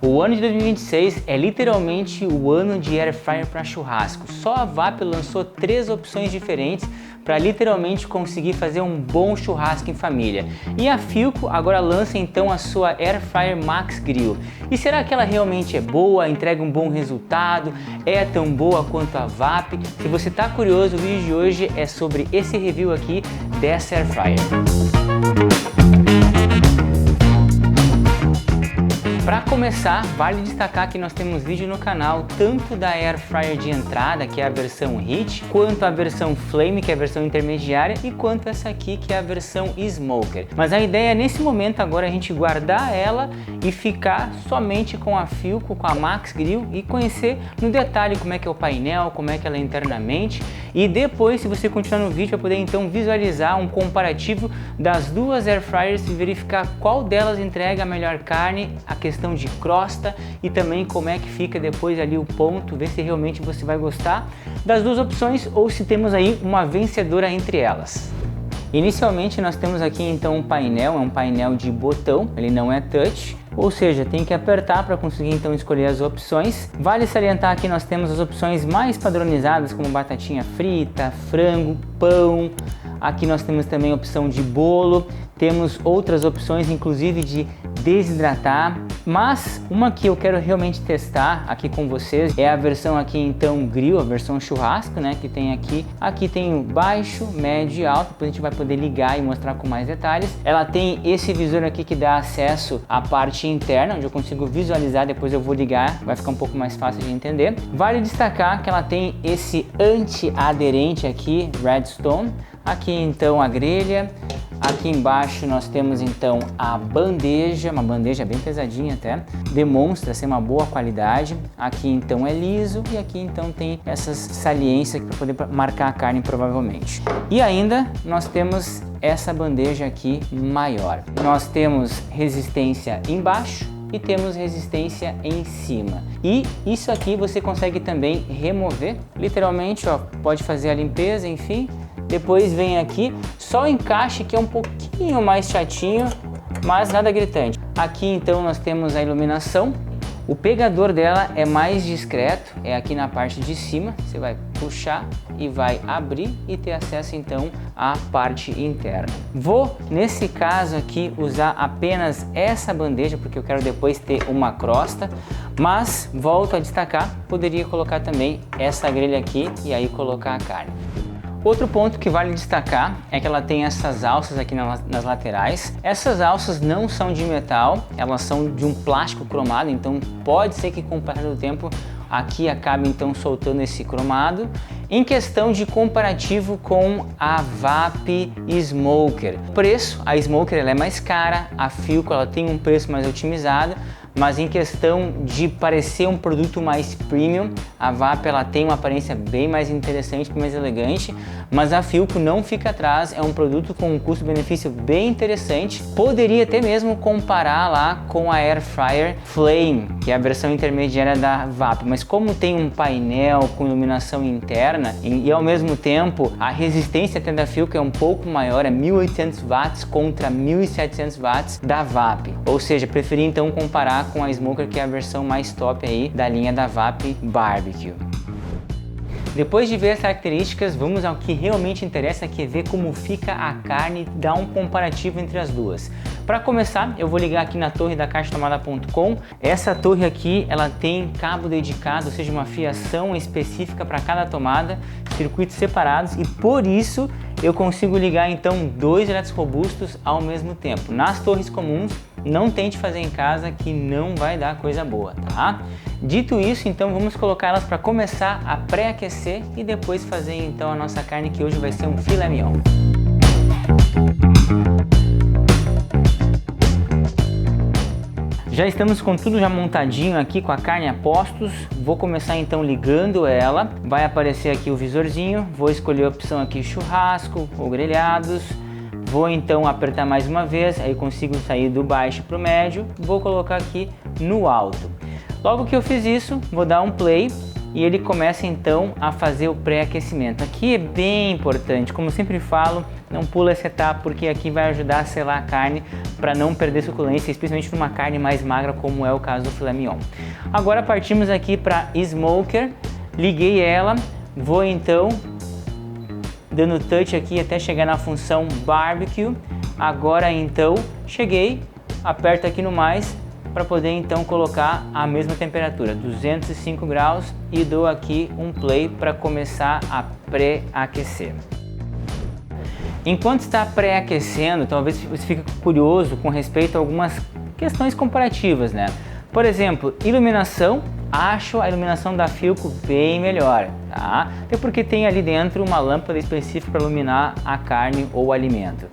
O ano de 2026 é literalmente o ano de Air Fryer para churrasco. Só a VAP lançou 3 opções diferentes para literalmente conseguir fazer um bom churrasco em família. E a Philco agora lança então a sua Air Fryer Max Grill. E será que ela realmente é boa, entrega um bom resultado, é tão boa quanto a VAP? Se você está curioso, o vídeo de hoje é sobre esse review aqui dessa Air Fryer. Para começar, vale destacar que nós temos vídeo no canal tanto da Air Fryer de entrada, que é a versão Heat, quanto a versão Flame, que é a versão intermediária, e quanto essa aqui, que é a versão Smoker. Mas a ideia é nesse momento agora a gente guardar ela e ficar somente com a Philco, com a Max Grill, e conhecer no detalhe como é que é o painel, como é que ela é internamente, e depois, se você continuar no vídeo, vai poder então visualizar um comparativo das duas Air Fryers e verificar qual delas entrega a melhor carne, a questão de crosta e também como é que fica depois ali o ponto, ver se realmente você vai gostar das duas opções ou se temos aí uma vencedora entre elas. Inicialmente nós temos aqui então um painel, é um painel de botão, ele não é touch, ou seja, tem que apertar para conseguir então escolher as opções. Vale salientar que nós temos as opções mais padronizadas como batatinha frita, frango, pão. Aqui nós temos também a opção de bolo, temos outras opções inclusive de desidratar, mas uma que eu quero realmente testar aqui com vocês é a versão aqui então grill, a versão churrasco, né, que tem aqui tem o baixo, médio e alto, depois a gente vai poder ligar e mostrar com mais detalhes. Ela tem esse visor aqui que dá acesso à parte interna, onde eu consigo visualizar, depois eu vou ligar, vai ficar um pouco mais fácil de entender. Vale destacar que ela tem esse anti-aderente aqui, Redstone. Aqui então a grelha, aqui embaixo nós temos então a bandeja, uma bandeja bem pesadinha até, demonstra ser uma boa qualidade. Aqui então é liso e aqui então tem essas saliências para poder marcar a carne provavelmente. E ainda nós temos essa bandeja aqui maior. Nós temos resistência embaixo e temos resistência em cima. E isso aqui você consegue também remover, literalmente, ó, pode fazer a limpeza, enfim. Depois vem aqui, só o encaixe que é um pouquinho mais chatinho, mas nada gritante. Aqui então nós temos a iluminação. O pegador dela é mais discreto, é aqui na parte de cima, você vai puxar e vai abrir e ter acesso então à parte interna. Vou, nesse caso aqui, usar apenas essa bandeja, porque eu quero depois ter uma crosta, mas volto a destacar, poderia colocar também essa grelha aqui e aí colocar a carne. Outro ponto que vale destacar é que ela tem essas alças aqui nas laterais. Essas alças não são de metal, elas são de um plástico cromado, então pode ser que com o passar do tempo aqui acabe então soltando esse cromado. Em questão de comparativo com a VAP Smoker, o preço, a Smoker ela é mais cara, a Philco ela tem um preço mais otimizado, mas em questão de parecer um produto mais premium, a VAP ela tem uma aparência bem mais interessante, mais elegante, mas a Philco não fica atrás, é um produto com um custo-benefício bem interessante. Poderia até mesmo comparar lá com a Air Fryer Flame, que é a versão intermediária da VAP, mas como tem um painel com iluminação interna e ao mesmo tempo a resistência até da Philco é um pouco maior, é 1800 watts contra 1700 watts da VAP, ou seja, preferi então comparar com a Smoker, que é a versão mais top aí da linha da VAP Barbecue. Depois de ver as características, vamos ao que realmente interessa, que é ver como fica a carne e dar um comparativo entre as duas. Para começar, eu vou ligar aqui na torre da caixatomada.com. Essa torre aqui, ela tem cabo dedicado, ou seja, uma fiação específica para cada tomada, circuitos separados, e por isso eu consigo ligar então 2 eletrorobustos ao mesmo tempo. Nas torres comuns, não tente fazer em casa que não vai dar coisa boa, tá? Dito isso, então vamos colocar elas para começar a pré-aquecer e depois fazer então a nossa carne, que hoje vai ser um filé mignon. Já estamos com tudo já montadinho aqui, com a carne a postos. Vou começar então ligando ela. Vai aparecer aqui o visorzinho, vou escolher a opção aqui churrasco ou grelhados. Vou então apertar mais uma vez, aí consigo sair do baixo para o médio. Vou colocar aqui no alto. Logo que eu fiz isso, vou dar um play e ele começa então a fazer o pré-aquecimento. Aqui é bem importante, como eu sempre falo, não pula essa etapa porque aqui vai ajudar a selar a carne para não perder suculência, especialmente numa carne mais magra como é o caso do filé mignon. Agora partimos aqui para smoker, liguei ela, vou então dando touch aqui até chegar na função barbecue. Agora então cheguei, aperto aqui no mais para poder então colocar a mesma temperatura, 205 graus, e dou aqui um play para começar a pré-aquecer. Enquanto está pré-aquecendo, talvez você fique curioso com respeito a algumas questões comparativas, né? Por exemplo, iluminação, acho a iluminação da Philco bem melhor, tá? Até porque tem ali dentro uma lâmpada específica para iluminar a carne ou o alimento.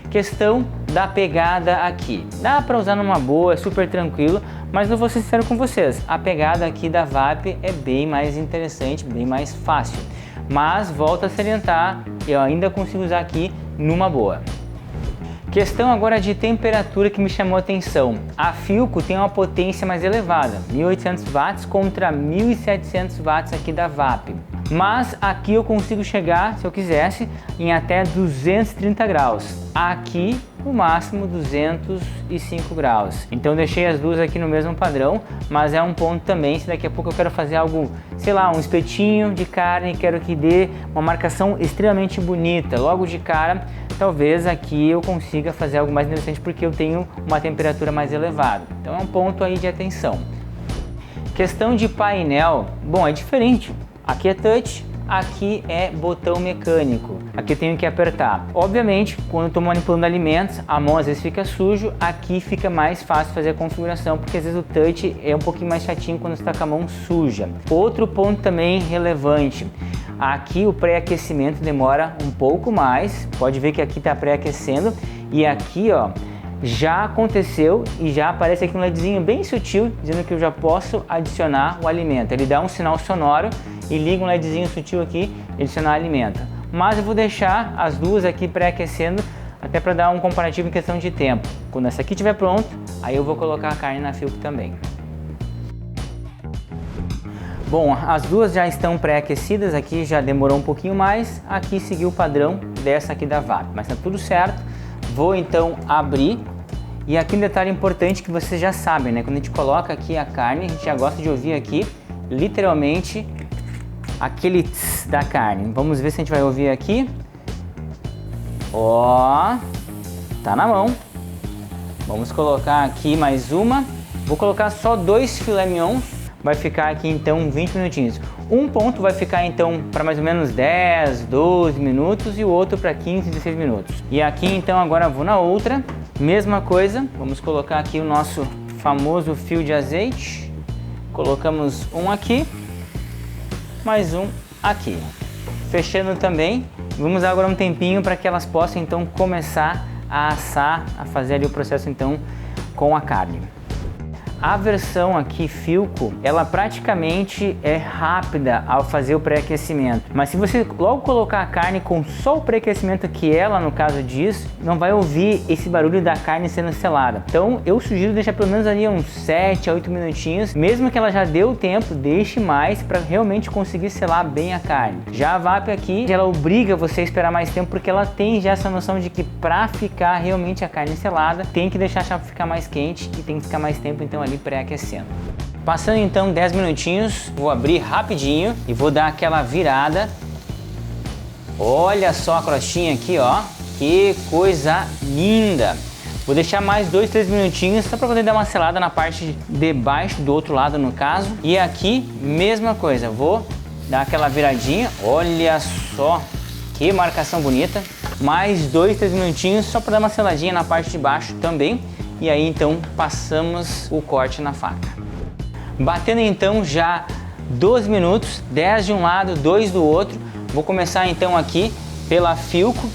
Questão da pegada aqui, dá para usar numa boa, é super tranquilo, mas eu vou ser sincero com vocês, a pegada aqui da VAP é bem mais interessante, bem mais fácil, mas volto a salientar, eu ainda consigo usar aqui numa boa. Questão agora de temperatura que me chamou a atenção, a Philco tem uma potência mais elevada, 1800 watts contra 1700 watts aqui da VAP. Mas aqui eu consigo chegar, se eu quisesse, em até 230 graus. Aqui, no máximo 205 graus. Então deixei as duas aqui no mesmo padrão, mas é um ponto também, se daqui a pouco eu quero fazer algo, sei lá, um espetinho de carne, quero que dê uma marcação extremamente bonita, logo de cara, talvez aqui eu consiga fazer algo mais interessante porque eu tenho uma temperatura mais elevada. Então é um ponto aí de atenção. Questão de painel, bom, é diferente. Aqui é touch, aqui é botão mecânico, aqui eu tenho que apertar. Obviamente, quando eu estou manipulando alimentos, a mão às vezes fica sujo, aqui fica mais fácil fazer a configuração, porque às vezes o touch é um pouquinho mais chatinho quando você está com a mão suja. Outro ponto também relevante, aqui o pré-aquecimento demora um pouco mais, pode ver que aqui está pré-aquecendo, e aqui ó, já aconteceu e já aparece aqui um LEDzinho bem sutil, dizendo que eu já posso adicionar o alimento. Ele dá um sinal sonoro e liga um LEDzinho sutil aqui e adicionar alimento. Mas eu vou deixar as duas aqui pré-aquecendo, até para dar um comparativo em questão de tempo. Quando essa aqui estiver pronto, aí eu vou colocar a carne na Philco também. Bom, as duas já estão pré-aquecidas, aqui já demorou um pouquinho mais, aqui seguiu o padrão dessa aqui da VAP, mas tá tudo certo. Vou então abrir, e aqui um detalhe importante que vocês já sabem, né? Quando a gente coloca aqui a carne, a gente já gosta de ouvir aqui, literalmente, aquele tss da carne. Vamos ver se a gente vai ouvir aqui. Ó, tá na mão. Vamos colocar aqui mais uma. Vou colocar só 2 filé mignons. Vai ficar aqui então 20 minutinhos. Um ponto vai ficar então para mais ou menos 10, 12 minutos e o outro para 15, 16 minutos. E aqui então agora vou na outra, mesma coisa, vamos colocar aqui o nosso famoso fio de azeite. Colocamos um aqui, mais um aqui. Fechando também, vamos dar agora um tempinho para que elas possam então começar a assar, a fazer ali o processo então com a carne. A versão aqui Philco, ela praticamente é rápida ao fazer o pré-aquecimento. Mas se você logo colocar a carne com só o pré-aquecimento que ela, no caso diz, não vai ouvir esse barulho da carne sendo selada. Então eu sugiro deixar pelo menos ali uns 7 a 8 minutinhos. Mesmo que ela já deu tempo, deixe mais para realmente conseguir selar bem a carne. Já a VAP aqui, ela obriga você a esperar mais tempo porque ela tem já essa noção de que para ficar realmente a carne selada, tem que deixar a chapa ficar mais quente e tem que ficar mais tempo então ali pré-aquecendo. Passando então 10 minutinhos, vou abrir rapidinho e vou dar aquela virada. Olha só a crostinha aqui, ó, que coisa linda. Vou deixar mais 2, 3 minutinhos só para poder dar uma selada na parte de baixo, do outro lado no caso. E aqui, mesma coisa, vou dar aquela viradinha. Olha só que marcação bonita. Mais 2, 3 minutinhos só para dar uma seladinha na parte de baixo também. E aí então passamos o corte na faca. Batendo então já 12 minutos, 10 de um lado, 2 do outro. Vou começar então aqui pela Philco.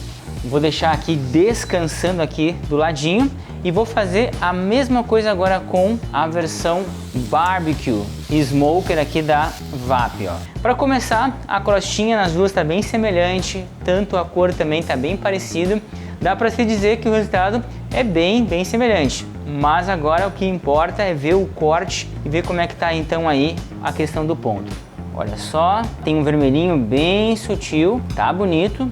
Vou deixar aqui descansando aqui do ladinho. E vou fazer a mesma coisa agora com a versão Barbecue Smoker aqui da VAP. Para começar, a crostinha nas duas está bem semelhante, tanto a cor também está bem parecida. Dá para se dizer que o resultado é bem semelhante, mas agora o que importa é ver o corte e ver como é que tá então aí a questão do ponto. Olha só, tem um vermelhinho bem sutil, tá bonito.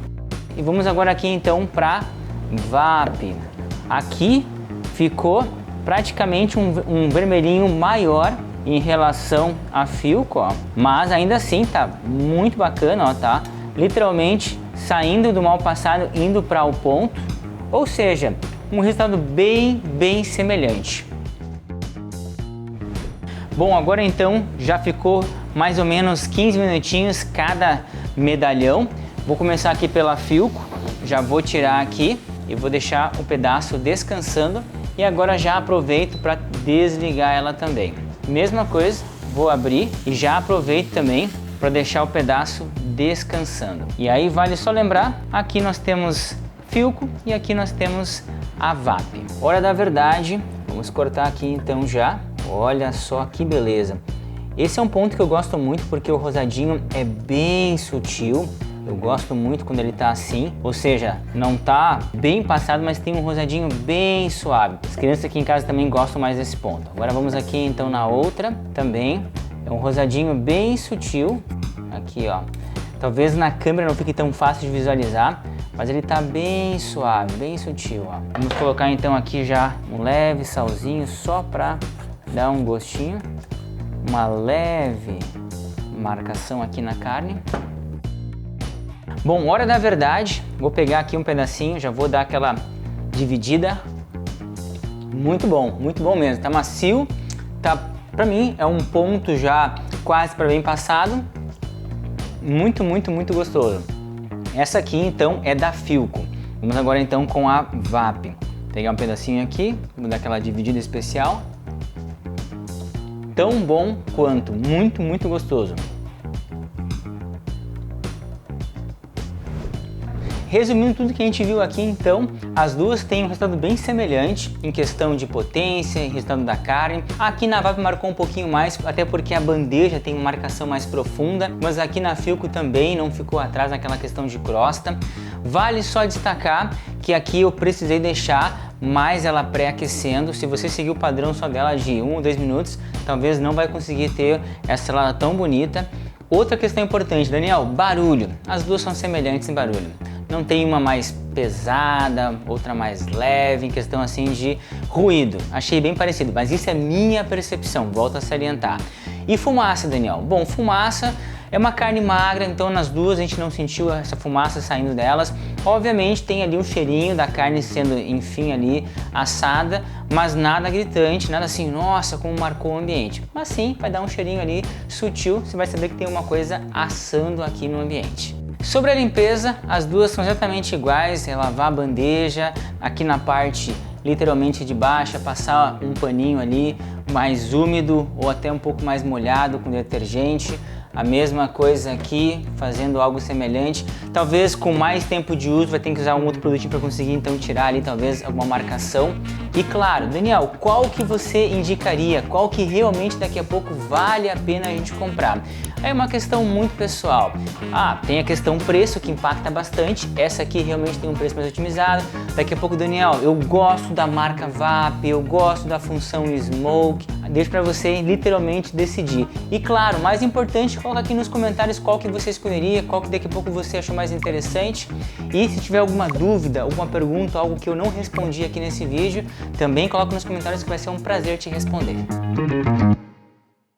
E vamos agora aqui então para VAP. Aqui ficou praticamente um vermelhinho maior em relação a Filco, ó. Mas ainda assim tá muito bacana, ó, tá? Literalmente saindo do mal passado, indo para o ponto. Ou seja, um resultado bem semelhante. Bom, agora então já ficou mais ou menos 15 minutinhos cada medalhão. Vou começar aqui pela Filco, já vou tirar aqui e vou deixar o pedaço descansando. E agora já aproveito para desligar ela também. Mesma coisa, vou abrir e já aproveito também para deixar o pedaço descansando. E aí vale só lembrar, aqui nós temos Filco e aqui nós temos a VAP. Hora da verdade, vamos cortar aqui então já. Olha só que beleza. Esse é um ponto que eu gosto muito porque o rosadinho é bem sutil. Eu gosto muito quando ele tá assim, ou seja, não tá bem passado, mas tem um rosadinho bem suave. As crianças aqui em casa também gostam mais desse ponto. Agora vamos aqui então na outra também. É um rosadinho bem sutil. Aqui, ó. Talvez na câmera não fique tão fácil de visualizar, mas ele tá bem suave, bem sutil, ó. Vamos colocar então aqui já um leve salzinho só pra dar um gostinho. Uma leve marcação aqui na carne. Bom, hora da verdade, vou pegar aqui um pedacinho, já vou dar aquela dividida. Muito bom mesmo, tá macio, tá, pra mim é um ponto já quase para bem passado. Muito gostoso. Essa aqui então é da Filco. Vamos agora então com a VAP. Pegar um pedacinho aqui, vou dar aquela dividida especial. Tão bom quanto, muito gostoso. Resumindo tudo que a gente viu aqui, então, as duas têm um resultado bem semelhante em questão de potência, em resultado da carne. Aqui na VAP marcou um pouquinho mais, até porque a bandeja tem uma marcação mais profunda, mas aqui na Filco também não ficou atrás naquela questão de crosta. Vale só destacar que aqui eu precisei deixar mais ela pré-aquecendo. Se você seguir o padrão só dela de 1 ou 2 minutos, talvez não vai conseguir ter essa salada tão bonita. Outra questão importante, Daniel, barulho. As duas são semelhantes em barulho. Não tem uma mais pesada, outra mais leve, em questão assim de ruído. Achei bem parecido, mas isso é minha percepção, volto a salientar. E fumaça, Daniel? Bom, fumaça é uma carne magra, então nas duas a gente não sentiu essa fumaça saindo delas. Obviamente tem ali um cheirinho da carne sendo, enfim, ali assada, mas nada gritante, nada assim, nossa, como marcou o ambiente. Mas sim, vai dar um cheirinho ali sutil, você vai saber que tem uma coisa assando aqui no ambiente. Sobre a limpeza, as duas são exatamente iguais, é lavar a bandeja, aqui na parte literalmente de baixo, passar um paninho ali mais úmido ou até um pouco mais molhado com detergente. A mesma coisa aqui, fazendo algo semelhante. Talvez com mais tempo de uso vai ter que usar um outro produtinho para conseguir então tirar ali talvez alguma marcação. E claro, Daniel, qual que você indicaria? Qual que realmente daqui a pouco vale a pena a gente comprar? É uma questão muito pessoal. Tem a questão preço que impacta bastante. Essa aqui realmente tem um preço mais otimizado. Daqui a pouco, Daniel, eu gosto da marca VAP, eu gosto da função Smoke. Deixo para você literalmente decidir. E claro, mais importante, coloca aqui nos comentários qual que você escolheria, qual que daqui a pouco você achou mais interessante. E se tiver alguma dúvida, alguma pergunta, algo que eu não respondi aqui nesse vídeo, também coloca nos comentários que vai ser um prazer te responder.